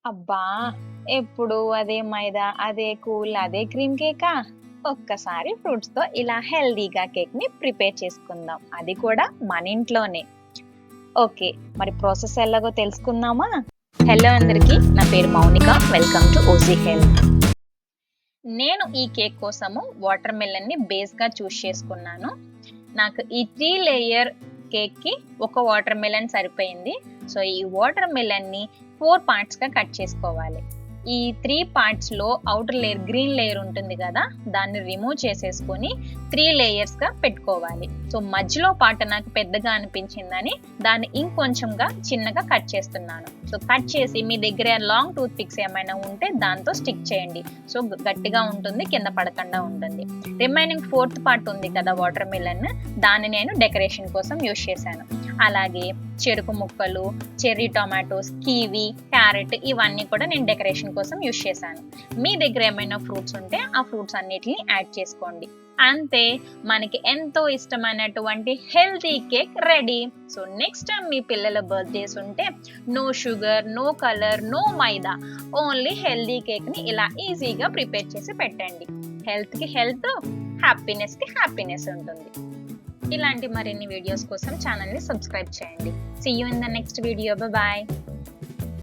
అబ్బా! ఎప్పుడు అదే మైదా, అదే కూల్, అదే క్రీమ్ కేకా? ఒక్కసారి ఫ్రూట్స్‌తో ఇలా హెల్తీగా కేక్‌ని ప్రిపేర్ చేసుకుందాం. అది కూడా మన ఇంట్లోనే. ఓకే. మరి ప్రాసెస్ ఎలాగో తెలుసుకుందామా? హలో అందరికీ. నా పేరు Mounika. Welcome to OG health. నేను ఈ కేక్ కోసము వాటర్ మిలన్‌ని బేస్‌గా చేసుకున్నాను. నాకు ఈ 3 లేయర్ కేక్‌కి ఒక వాటర్ మిలన్ సరిపోయింది. సో, ఈ వాటర్ మిలన్‌ని 4 పార్ట్స్‌గా కట్ చేసుకోవాలి. ఈ 3 పార్ట్స్‌లో ఔటర్ లేయర్ గ్రీన్ లేయర్ ఉంటుంది కదా! దాన్ని రిమూవ్ చేసేసుకొని 3 లేయర్స్‌గా పెట్టుకోవాలి. సో, మధ్యలో పార్ట్ నాకు పెద్దగా అనిపించిందని దాన్ని ఇంకొంచెంగా చిన్నగా కట్ చేస్తున్నాను. సో, కట్ చేసి మీ దగ్గర లాంగ్ టూత్ పిక్స్ ఏమైనా ఉంటే దాంతో స్టిక్ చేయండి. సో, గట్టిగా ఉంటుంది, కింద పడకుండా ఉంటుంది. రిమైనింగ్ 4థ్ పార్ట్ ఉంది కదా వాటర్ మిలన్, దాన్ని నేను డెకరేషన్ కోసం యూజ్ చేశాను. అలాగే చెరుకు ముక్కలు, చెర్రీ టొమాటోస్, కివి, క్యారెట్ ఇవన్నీ కూడా నేను డెకరేషన్ కోసం యూజ్ చేశాను. మీ దగ్గర ఏమైనా ఫ్రూట్స్ ఉంటే ఆ ఫ్రూట్స్ అన్నిటిని యాడ్ చేసుకోండి. అంతే, మనకి ఎంతో ఇష్టమైనటువంటి healthy cake ready. So next time మీ పిల్లల బర్త్డేస్ ఉంటే no sugar, no colour, no maida, only healthy కేక్ని ఇలా ఈజీగా ప్రిపేర్ చేసి పెట్టండి. హెల్త్కి హెల్త్, హ్యాపీనెస్కి హ్యాపీనెస్ ఉంటుంది. ఇలాంటి మరిన్ని వీడియోస్ కోసం ఛానల్ని సబ్స్క్రైబ్ చేయండి. See you in the next video. Bye.